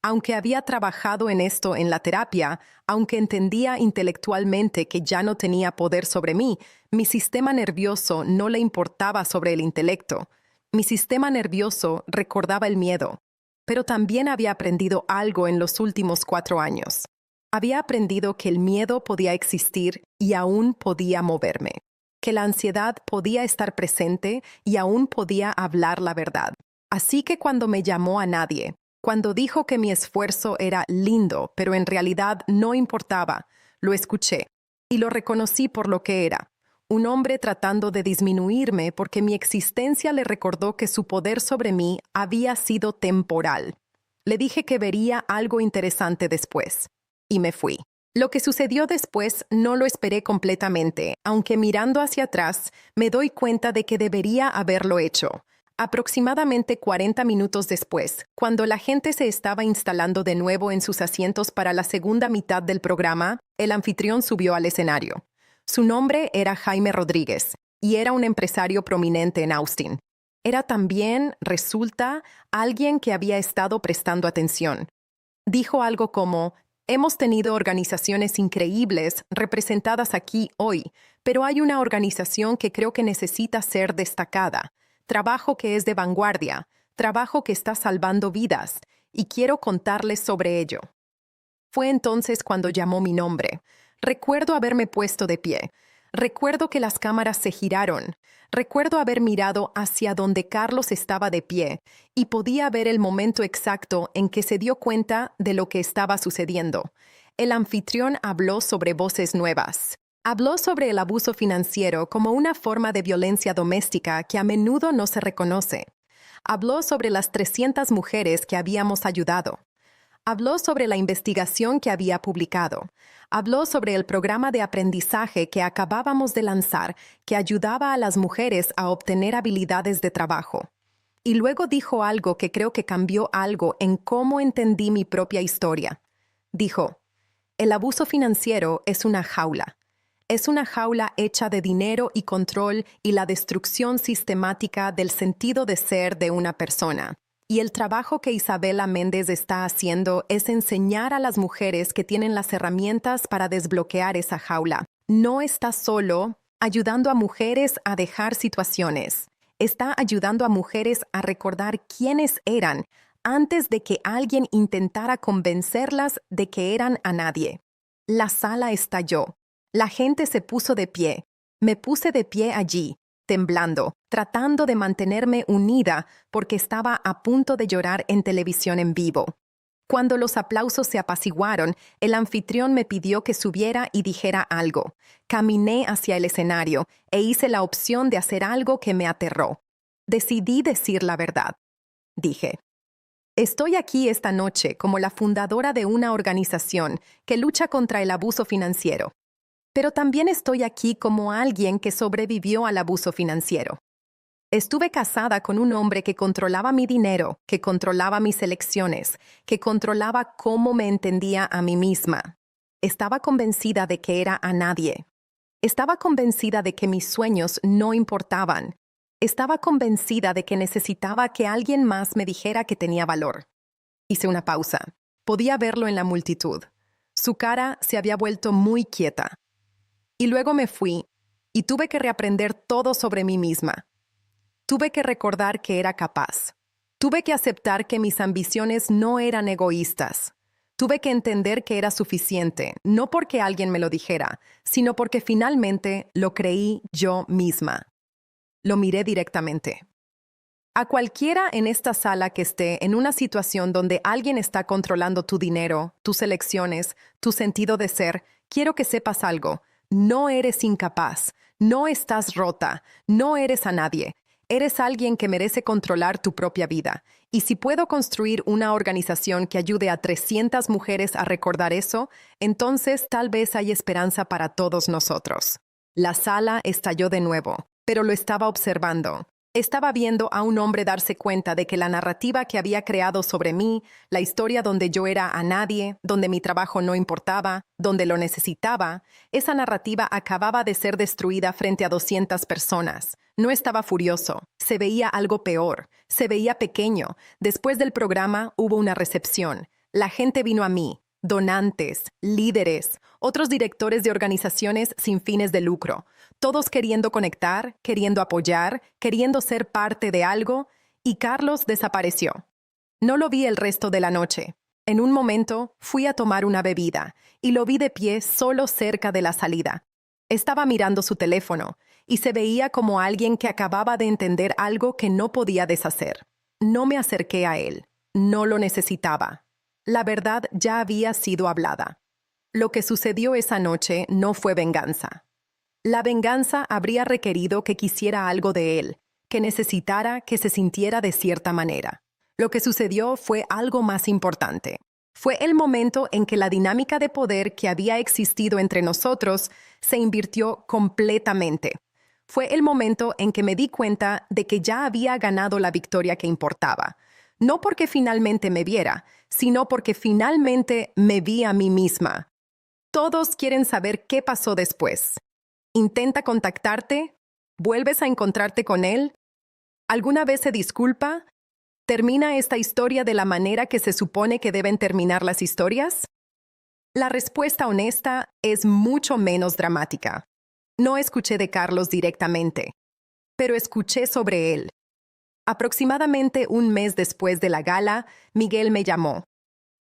Aunque había trabajado en esto en la terapia, aunque entendía intelectualmente que ya no tenía poder sobre mí, mi sistema nervioso no le importaba sobre el intelecto. Mi sistema nervioso recordaba el miedo, pero también había aprendido algo en los últimos 4 años. Había aprendido que el miedo podía existir y aún podía moverme, que la ansiedad podía estar presente y aún podía hablar la verdad. Así que cuando me llamó a nadie, cuando dijo que mi esfuerzo era lindo, pero en realidad no importaba, lo escuché y lo reconocí por lo que era. Un hombre tratando de disminuirme porque mi existencia le recordó que su poder sobre mí había sido temporal. Le dije que vería algo interesante después, y me fui. Lo que sucedió después no lo esperé completamente, aunque mirando hacia atrás me doy cuenta de que debería haberlo hecho. Aproximadamente 40 minutos después, cuando la gente se estaba instalando de nuevo en sus asientos para la segunda mitad del programa, el anfitrión subió al escenario. Su nombre era Jaime Rodríguez, y era un empresario prominente en Austin. Era también, resulta, alguien que había estado prestando atención. Dijo algo como: hemos tenido organizaciones increíbles representadas aquí hoy, pero hay una organización que creo que necesita ser destacada. Trabajo que es de vanguardia, trabajo que está salvando vidas, y quiero contarles sobre ello. Fue entonces cuando llamó mi nombre. Recuerdo haberme puesto de pie. Recuerdo que las cámaras se giraron. Recuerdo haber mirado hacia donde Carlos estaba de pie y podía ver el momento exacto en que se dio cuenta de lo que estaba sucediendo. el anfitrión habló sobre voces nuevas. Habló sobre el abuso financiero como una forma de violencia doméstica que a menudo no se reconoce. Habló sobre las 300 mujeres que habíamos ayudado. Habló sobre la investigación que había publicado. Habló sobre el programa de aprendizaje que acabábamos de lanzar, que ayudaba a las mujeres a obtener habilidades de trabajo. Y luego dijo algo que creo que cambió algo en cómo entendí mi propia historia. Dijo, el abuso financiero es una jaula. Es una jaula hecha de dinero y control y la destrucción sistemática del sentido de ser de una persona. Y el trabajo que Isabela Méndez está haciendo es enseñar a las mujeres que tienen las herramientas para desbloquear esa jaula. No está solo ayudando a mujeres a dejar situaciones. Está ayudando a mujeres a recordar quiénes eran antes de que alguien intentara convencerlas de que eran a nadie. La sala estalló. La gente se puso de pie. Me puse de pie allí, temblando, tratando de mantenerme unida porque estaba a punto de llorar en televisión en vivo. Cuando los aplausos se apaciguaron, el anfitrión me pidió que subiera y dijera algo. Caminé hacia el escenario e hice la opción de hacer algo que me aterró. Decidí decir la verdad. Dije, estoy aquí esta noche como la fundadora de una organización que lucha contra el abuso financiero. Pero también estoy aquí como alguien que sobrevivió al abuso financiero. Estuve casada con un hombre que controlaba mi dinero, que controlaba mis elecciones, que controlaba cómo me entendía a mí misma. Estaba convencida de que era a nadie. Estaba convencida de que mis sueños no importaban. Estaba convencida de que necesitaba que alguien más me dijera que tenía valor. Hice una pausa. Podía verlo en la multitud. Su cara se había vuelto muy quieta. Y luego me fui y tuve que reaprender todo sobre mí misma. Tuve que recordar que era capaz. Tuve que aceptar que mis ambiciones no eran egoístas. Tuve que entender que era suficiente, no porque alguien me lo dijera, sino porque finalmente lo creí yo misma. Lo miré directamente. A cualquiera en esta sala que esté en una situación donde alguien está controlando tu dinero, tus elecciones, tu sentido de ser, quiero que sepas algo. No eres incapaz, no estás rota, no eres a nadie. Eres alguien que merece controlar tu propia vida. Y si puedo construir una organización que ayude a 300 mujeres a recordar eso, entonces tal vez hay esperanza para todos nosotros. La sala estalló de nuevo, pero lo estaba observando. Estaba viendo a un hombre darse cuenta de que la narrativa que había creado sobre mí, la historia donde yo era a nadie, donde mi trabajo no importaba, donde lo necesitaba, esa narrativa acababa de ser destruida frente a 200 personas. No estaba furioso, se veía algo peor, se veía pequeño. Después del programa hubo una recepción. La gente vino a mí, donantes, líderes, otros directores de organizaciones sin fines de lucro. Todos queriendo conectar, queriendo apoyar, queriendo ser parte de algo, y Carlos desapareció. No lo vi el resto de la noche. En un momento fui a tomar una bebida y lo vi de pie solo cerca de la salida. Estaba mirando su teléfono y se veía como alguien que acababa de entender algo que no podía deshacer. No me acerqué a él. No lo necesitaba. La verdad ya había sido hablada. Lo que sucedió esa noche no fue venganza. La venganza habría requerido que quisiera algo de él, que necesitara que se sintiera de cierta manera. Lo que sucedió fue algo más importante. Fue el momento en que la dinámica de poder que había existido entre nosotros se invirtió completamente. Fue el momento en que me di cuenta de que ya había ganado la victoria que importaba. No porque finalmente me viera, sino porque finalmente me vi a mí misma. Todos quieren saber qué pasó después. ¿Intenta contactarte? ¿Vuelves a encontrarte con él? ¿Alguna vez se disculpa? ¿Termina esta historia de la manera que se supone que deben terminar las historias? La respuesta honesta es mucho menos dramática. No escuché de Carlos directamente, pero escuché sobre él. Aproximadamente un mes después de la gala, Miguel me llamó.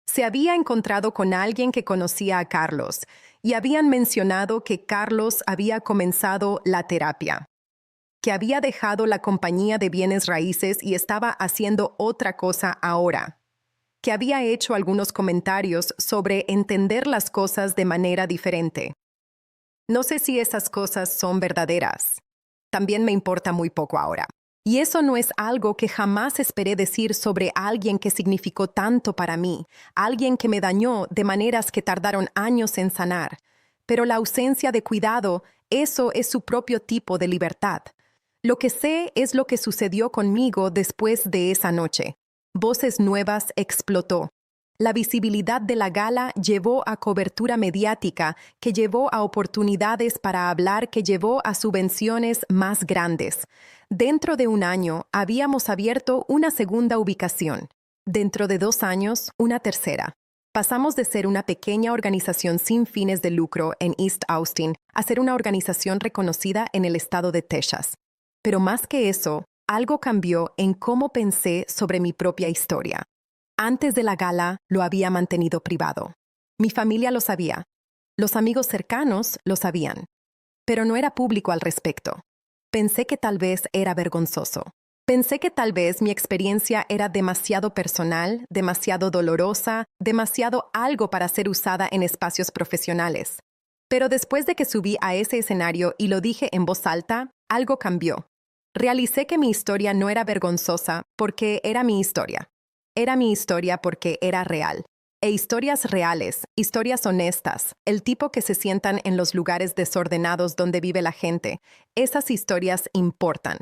Se había encontrado con alguien que conocía a Carlos y habían mencionado que Carlos había comenzado la terapia, que había dejado la compañía de bienes raíces y estaba haciendo otra cosa ahora, que había hecho algunos comentarios sobre entender las cosas de manera diferente. No sé si esas cosas son verdaderas. También me importa muy poco ahora. Y eso no es algo que jamás esperé decir sobre alguien que significó tanto para mí, alguien que me dañó de maneras que tardaron años en sanar. Pero la ausencia de cuidado, eso es su propio tipo de libertad. Lo que sé es lo que sucedió conmigo después de esa noche. Voces Nuevas explotó. La visibilidad de la gala llevó a cobertura mediática, que llevó a oportunidades para hablar, que llevó a subvenciones más grandes. Dentro de un año habíamos abierto una segunda ubicación. Dentro de 2 años, una tercera. Pasamos de ser una pequeña organización sin fines de lucro en East Austin a ser una organización reconocida en el estado de Texas. Pero más que eso, algo cambió en cómo pensé sobre mi propia historia. Antes de la gala lo había mantenido privado. Mi familia lo sabía. Los amigos cercanos lo sabían. Pero no era público al respecto. Pensé que tal vez era vergonzoso. Pensé que tal vez mi experiencia era demasiado personal, demasiado dolorosa, demasiado algo para ser usada en espacios profesionales. Pero después de que subí a ese escenario y lo dije en voz alta, algo cambió. Realicé que mi historia no era vergonzosa porque era mi historia. Era mi historia porque era real. E historias reales, historias honestas, el tipo que se sientan en los lugares desordenados donde vive la gente, esas historias importan.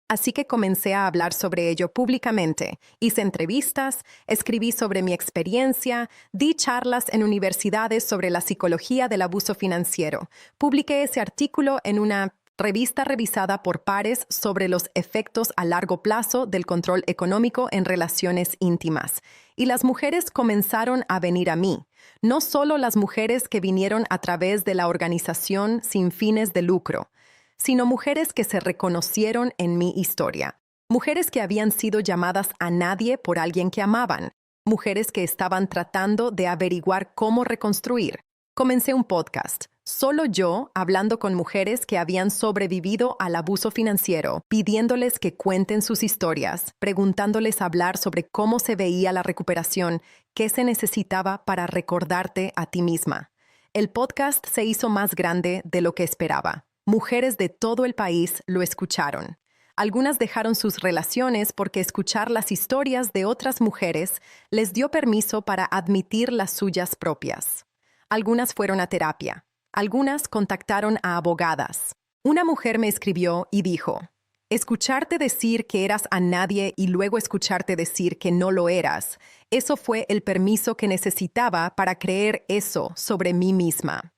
Así que comencé a hablar sobre ello públicamente. Hice entrevistas, escribí sobre mi experiencia, di charlas en universidades sobre la psicología del abuso financiero. Publiqué ese artículo en una revista revisada por pares sobre los efectos a largo plazo del control económico en relaciones íntimas. Y las mujeres comenzaron a venir a mí. No solo las mujeres que vinieron a través de la organización sin fines de lucro, sino mujeres que se reconocieron en mi historia. Mujeres que habían sido llamadas a nadie por alguien que amaban. Mujeres que estaban tratando de averiguar cómo reconstruir. Comencé un podcast, solo yo hablando con mujeres que habían sobrevivido al abuso financiero, pidiéndoles que cuenten sus historias, preguntándoles hablar sobre cómo se veía la recuperación, qué se necesitaba para recordarte a ti misma. El podcast se hizo más grande de lo que esperaba. Mujeres de todo el país lo escucharon. Algunas dejaron sus relaciones porque escuchar las historias de otras mujeres les dio permiso para admitir las suyas propias. Algunas fueron a terapia. Algunas contactaron a abogadas. Una mujer me escribió y dijo, escucharte decir que eras a nadie y luego escucharte decir que no lo eras, eso fue el permiso que necesitaba para creer eso sobre mí misma.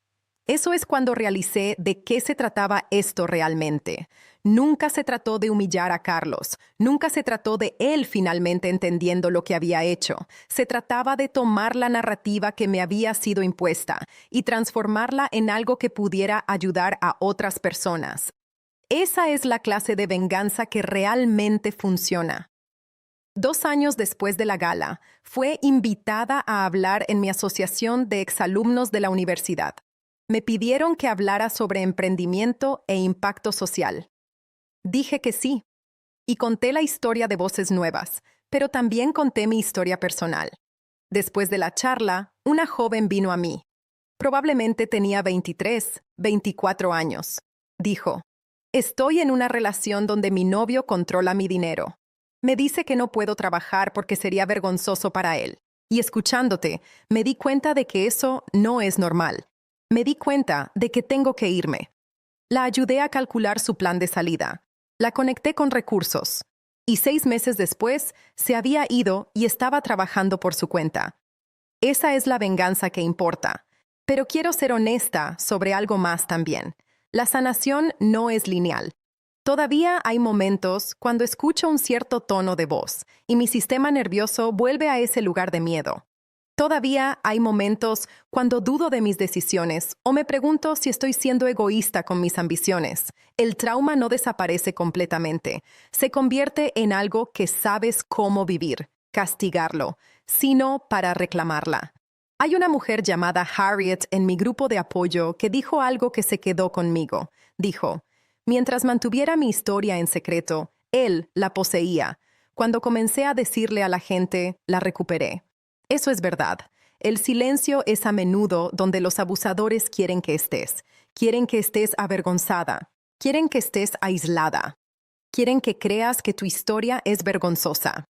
Eso es cuando realicé de qué se trataba esto realmente. Nunca se trató de humillar a Carlos. Nunca se trató de él finalmente entendiendo lo que había hecho. Se trataba de tomar la narrativa que me había sido impuesta y transformarla en algo que pudiera ayudar a otras personas. Esa es la clase de venganza que realmente funciona. 2 años después de la gala, fue invitada a hablar en mi asociación de exalumnos de la universidad. Me pidieron que hablara sobre emprendimiento e impacto social. Dije que sí, y conté la historia de Voces Nuevas, pero también conté mi historia personal. Después de la charla, una joven vino a mí. Probablemente tenía 23, 24 años. Dijo, estoy en una relación donde mi novio controla mi dinero. Me dice que no puedo trabajar porque sería vergonzoso para él. Y escuchándote, me di cuenta de que eso no es normal. Me di cuenta de que tengo que irme. La ayudé a calcular su plan de salida. La conecté con recursos. Y 6 meses después, se había ido y estaba trabajando por su cuenta. Esa es la venganza que importa. Pero quiero ser honesta sobre algo más también. La sanación no es lineal. Todavía hay momentos cuando escucho un cierto tono de voz y mi sistema nervioso vuelve a ese lugar de miedo. Todavía hay momentos cuando dudo de mis decisiones o me pregunto si estoy siendo egoísta con mis ambiciones. El trauma no desaparece completamente. Se convierte en algo que sabes cómo vivir, castigarlo, sino para reclamarla. Hay una mujer llamada Harriet en mi grupo de apoyo que dijo algo que se quedó conmigo. Dijo, mientras mantuviera mi historia en secreto, él la poseía. Cuando comencé a decirle a la gente, la recuperé. Eso es verdad. El silencio es a menudo donde los abusadores quieren que estés. Quieren que estés avergonzada. Quieren que estés aislada. Quieren que creas que tu historia es vergonzosa.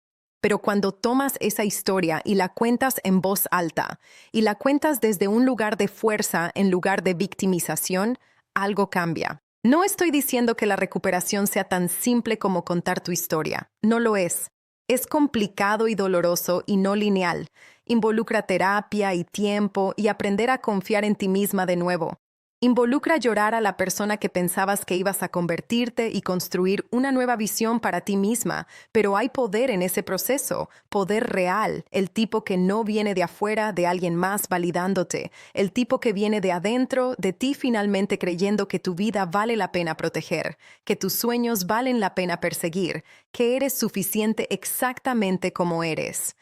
Pero cuando tomas esa historia y la cuentas en voz alta, y la cuentas desde un lugar de fuerza en lugar de victimización, algo cambia. No estoy diciendo que la recuperación sea tan simple como contar tu historia. No lo es. Es complicado y doloroso y no lineal. Involucra terapia y tiempo y aprender a confiar en ti misma de nuevo. Involucra llorar a la persona que pensabas que ibas a convertirte y construir una nueva visión para ti misma, pero hay poder en ese proceso, poder real, el tipo que no viene de afuera de alguien más validándote, el tipo que viene de adentro de ti finalmente creyendo que tu vida vale la pena proteger, que tus sueños valen la pena perseguir, que eres suficiente exactamente como eres.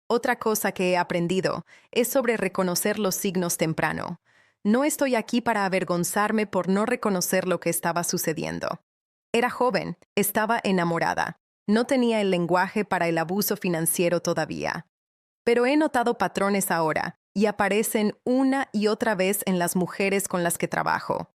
Otra cosa que he aprendido es sobre reconocer los signos temprano. No estoy aquí para avergonzarme por no reconocer lo que estaba sucediendo. Era joven, estaba enamorada. No tenía el lenguaje para el abuso financiero todavía. Pero he notado patrones ahora, y aparecen una y otra vez en las mujeres con las que trabajo.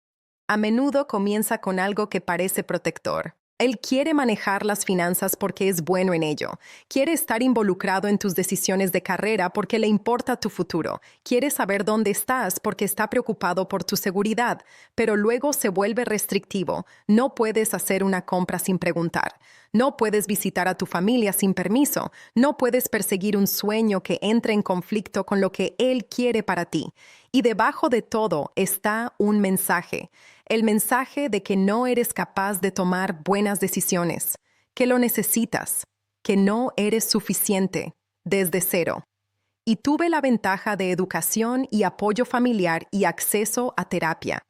A menudo comienza con algo que parece protector. Él quiere manejar las finanzas porque es bueno en ello. Quiere estar involucrado en tus decisiones de carrera porque le importa tu futuro. Quiere saber dónde estás porque está preocupado por tu seguridad. Pero luego se vuelve restrictivo. No puedes hacer una compra sin preguntar. No puedes visitar a tu familia sin permiso. No puedes perseguir un sueño que entre en conflicto con lo que él quiere para ti. Y debajo de todo está un mensaje. El mensaje de que no eres capaz de tomar buenas decisiones, que lo necesitas, que no eres suficiente, desde cero. Y tuve la ventaja de educación y apoyo familiar y acceso a terapia.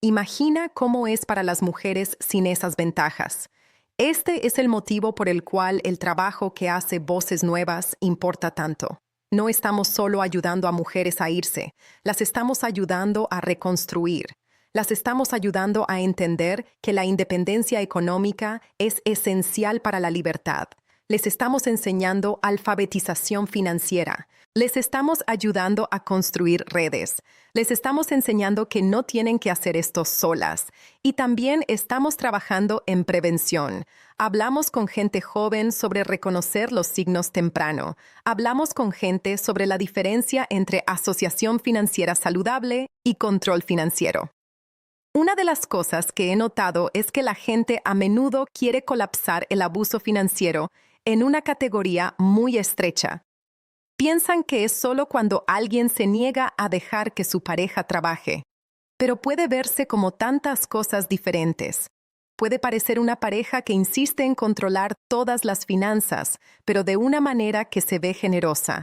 Imagina cómo es para las mujeres sin esas ventajas. Este es el motivo por el cual el trabajo que hace Voces Nuevas importa tanto. No estamos solo ayudando a mujeres a irse, las estamos ayudando a reconstruir. Las estamos ayudando a entender que la independencia económica es esencial para la libertad. Les estamos enseñando alfabetización financiera. Les estamos ayudando a construir redes. Les estamos enseñando que no tienen que hacer esto solas. Y también estamos trabajando en prevención. Hablamos con gente joven sobre reconocer los signos temprano. Hablamos con gente sobre la diferencia entre asociación financiera saludable y control financiero. Una de las cosas que he notado es que la gente a menudo quiere colapsar el abuso financiero en una categoría muy estrecha. Piensan que es solo cuando alguien se niega a dejar que su pareja trabaje. Pero puede verse como tantas cosas diferentes. Puede parecer una pareja que insiste en controlar todas las finanzas, pero de una manera que se ve generosa.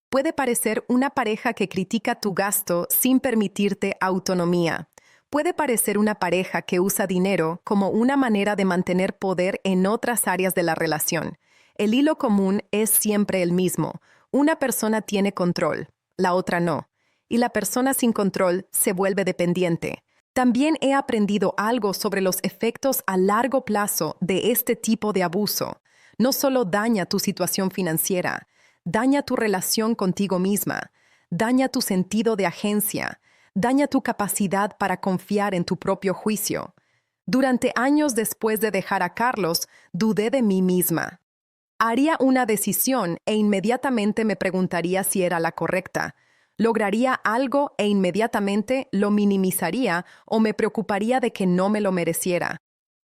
Puede parecer una pareja que critica tu gasto sin permitirte autonomía. Puede parecer una pareja que usa dinero como una manera de mantener poder en otras áreas de la relación. El hilo común es siempre el mismo. Una persona tiene control, la otra no. Y la persona sin control se vuelve dependiente. También he aprendido algo sobre los efectos a largo plazo de este tipo de abuso. No solo daña tu situación financiera, daña tu relación contigo misma, daña tu sentido de agencia, daña tu capacidad para confiar en tu propio juicio. Durante años después de dejar a Carlos, dudé de mí misma. Haría una decisión e inmediatamente me preguntaría si era la correcta. Lograría algo e inmediatamente lo minimizaría o me preocuparía de que no me lo mereciera.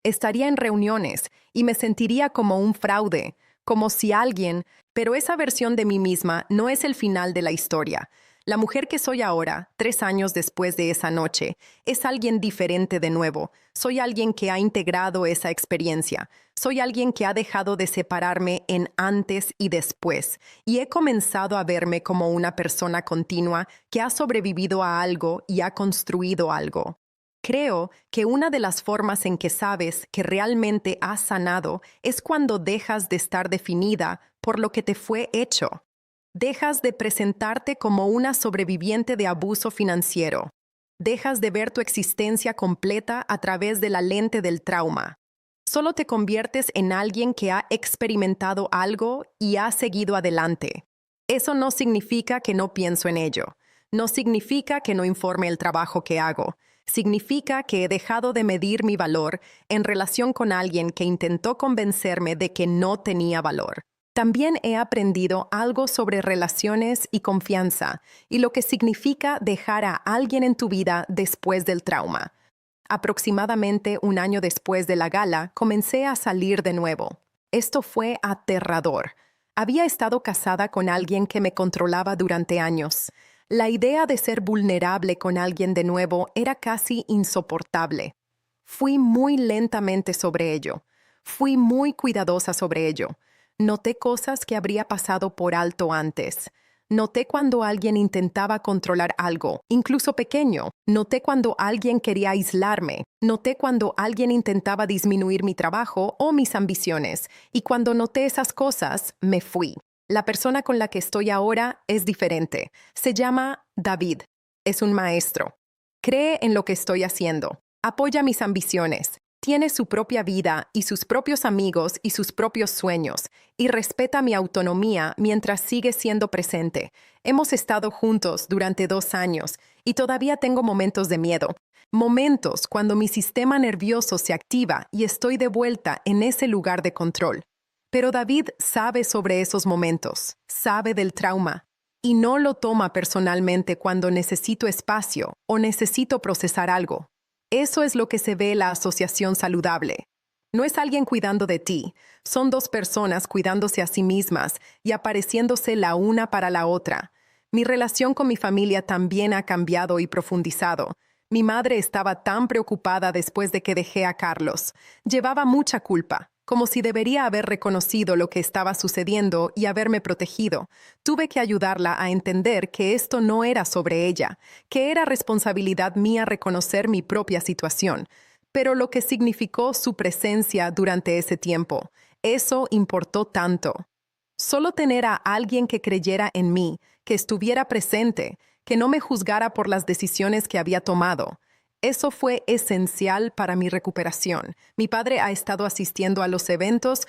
Estaría en reuniones y me sentiría como un fraude, como si alguien, pero esa versión de mí misma no es el final de la historia. La mujer que soy ahora, 3 años después de esa noche, es alguien diferente de nuevo. Soy alguien que ha integrado esa experiencia. Soy alguien que ha dejado de separarme en antes y después. Y he comenzado a verme como una persona continua que ha sobrevivido a algo y ha construido algo. Creo que una de las formas en que sabes que realmente has sanado es cuando dejas de estar definida por lo que te fue hecho. Dejas de presentarte como una sobreviviente de abuso financiero. Dejas de ver tu existencia completa a través de la lente del trauma. Solo te conviertes en alguien que ha experimentado algo y ha seguido adelante. Eso no significa que no pienso en ello. No significa que no informe el trabajo que hago. Significa que he dejado de medir mi valor en relación con alguien que intentó convencerme de que no tenía valor. También he aprendido algo sobre relaciones y confianza y lo que significa dejar a alguien en tu vida después del trauma. Aproximadamente un año después de la gala, comencé a salir de nuevo. Esto fue aterrador. Había estado casada con alguien que me controlaba durante años. La idea de ser vulnerable con alguien de nuevo era casi insoportable. Fui muy lentamente sobre ello. Fui muy cuidadosa sobre ello. Noté cosas que habría pasado por alto antes. Noté cuando alguien intentaba controlar algo, incluso pequeño. Noté cuando alguien quería aislarme. Noté cuando alguien intentaba disminuir mi trabajo o mis ambiciones. Y cuando noté esas cosas, me fui. La persona con la que estoy ahora es diferente. Se llama David. Es un maestro. Cree en lo que estoy haciendo. Apoya mis ambiciones. Tiene su propia vida y sus propios amigos y sus propios sueños, y respeta mi autonomía mientras sigue siendo presente. Hemos estado juntos durante 2 años y todavía tengo momentos de miedo. Momentos cuando mi sistema nervioso se activa y estoy de vuelta en ese lugar de control. Pero David sabe sobre esos momentos, sabe del trauma, y no lo toma personalmente cuando necesito espacio o necesito procesar algo. Eso es lo que se ve la asociación saludable. No es alguien cuidando de ti, son 2 personas cuidándose a sí mismas y apareciéndose la una para la otra. Mi relación con mi familia también ha cambiado y profundizado. Mi madre estaba tan preocupada después de que dejé a Carlos. Llevaba mucha culpa, como si debería haber reconocido lo que estaba sucediendo y haberme protegido. Tuve que ayudarla a entender que esto no era sobre ella, que era responsabilidad mía reconocer mi propia situación, pero lo que significó su presencia durante ese tiempo. Eso importó tanto. Solo tener a alguien que creyera en mí, que estuviera presente, que no me juzgara por las decisiones que había tomado. Eso fue esencial para mi recuperación. Mi padre ha estado asistiendo a los eventos.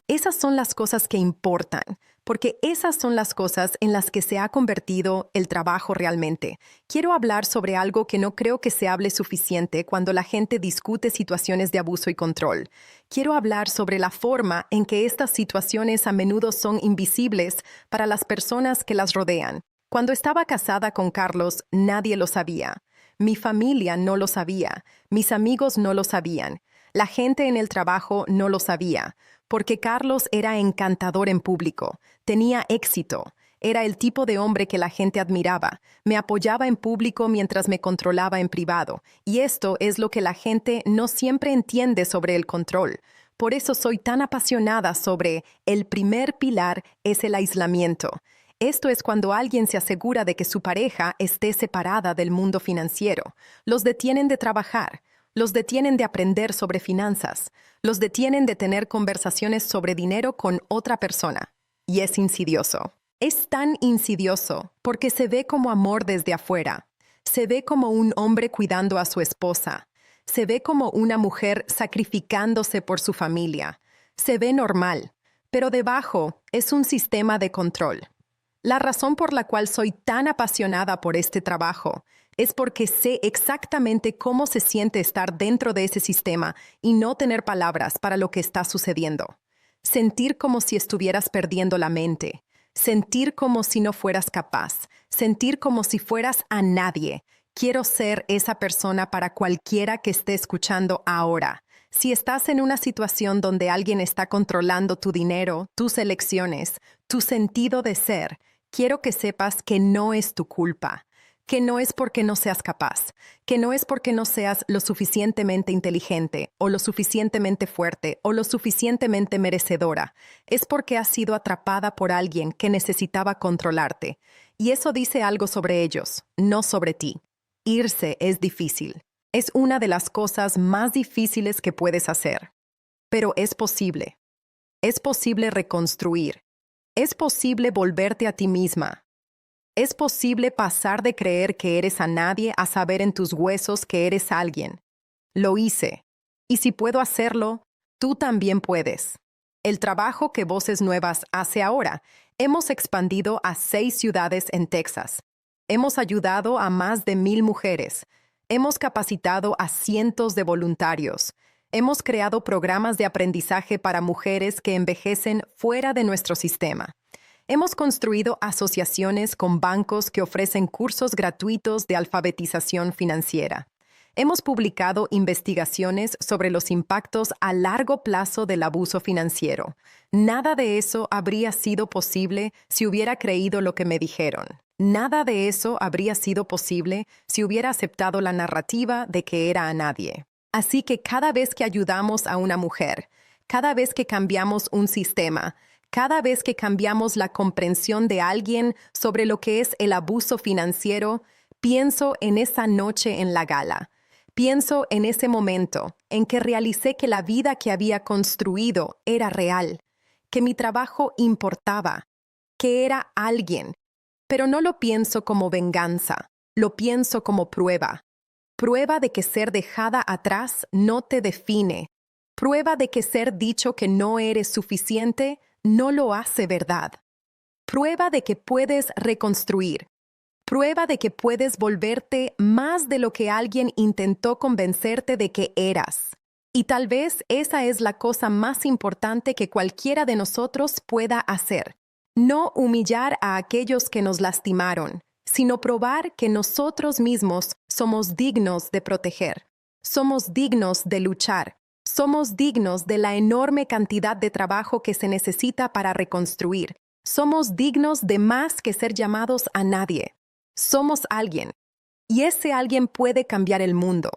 Esas son las cosas que importan, porque esas son las cosas en las que se ha convertido el trabajo realmente. Quiero hablar sobre algo que no creo que se hable suficiente cuando la gente discute situaciones de abuso y control. Quiero hablar sobre la forma en que estas situaciones a menudo son invisibles para las personas que las rodean. Cuando estaba casada con Carlos, nadie lo sabía. Mi familia no lo sabía, mis amigos no lo sabían, la gente en el trabajo no lo sabía, porque Carlos era encantador en público, tenía éxito, era el tipo de hombre que la gente admiraba, me apoyaba en público mientras me controlaba en privado, y esto es lo que la gente no siempre entiende sobre el control. Por eso soy tan apasionada sobre el primer pilar es el aislamiento. Esto es cuando alguien se asegura de que su pareja esté separada del mundo financiero. Los detienen de trabajar, los detienen de aprender sobre finanzas, los detienen de tener conversaciones sobre dinero con otra persona. Y es insidioso. Es tan insidioso porque se ve como amor desde afuera. Se ve como un hombre cuidando a su esposa. Se ve como una mujer sacrificándose por su familia. Se ve normal, pero debajo es un sistema de control. La razón por la cual soy tan apasionada por este trabajo es porque sé exactamente cómo se siente estar dentro de ese sistema y no tener palabras para lo que está sucediendo. Sentir como si estuvieras perdiendo la mente. Sentir como si no fueras capaz. Sentir como si fueras a nadie. Quiero ser esa persona para cualquiera que esté escuchando ahora. Si estás en una situación donde alguien está controlando tu dinero, tus elecciones, tu sentido de ser, quiero que sepas que no es tu culpa, que no es porque no seas capaz, que no es porque no seas lo suficientemente inteligente o lo suficientemente fuerte o lo suficientemente merecedora. Es porque has sido atrapada por alguien que necesitaba controlarte. Y eso dice algo sobre ellos, no sobre ti. Irse es difícil. Es una de las cosas más difíciles que puedes hacer. Pero es posible. Es posible reconstruir. Es posible volverte a ti misma. Es posible pasar de creer que eres a nadie a saber en tus huesos que eres alguien. Lo hice. Y si puedo hacerlo, tú también puedes. El trabajo que Voces Nuevas hace ahora. Hemos expandido a 6 ciudades en Texas. Hemos ayudado a más de 1,000 mujeres. Hemos capacitado a cientos de voluntarios. Hemos creado programas de aprendizaje para mujeres que envejecen fuera de nuestro sistema. Hemos construido asociaciones con bancos que ofrecen cursos gratuitos de alfabetización financiera. Hemos publicado investigaciones sobre los impactos a largo plazo del abuso financiero. Nada de eso habría sido posible si hubiera creído lo que me dijeron. Nada de eso habría sido posible si hubiera aceptado la narrativa de que era a nadie. Así que cada vez que ayudamos a una mujer, cada vez que cambiamos un sistema, cada vez que cambiamos la comprensión de alguien sobre lo que es el abuso financiero, pienso en esa noche en la gala. Pienso en ese momento en que realicé que la vida que había construido era real, que mi trabajo importaba, que era alguien. Pero no lo pienso como venganza, lo pienso como prueba. Prueba de que ser dejada atrás no te define. Prueba de que ser dicho que no eres suficiente no lo hace verdad. Prueba de que puedes reconstruir. Prueba de que puedes volverte más de lo que alguien intentó convencerte de que eras. Y tal vez esa es la cosa más importante que cualquiera de nosotros pueda hacer. No humillar a aquellos que nos lastimaron, sino probar que nosotros mismos somos dignos de proteger. Somos dignos de luchar. Somos dignos de la enorme cantidad de trabajo que se necesita para reconstruir. Somos dignos de más que ser llamados a nadie. Somos alguien. Y ese alguien puede cambiar el mundo.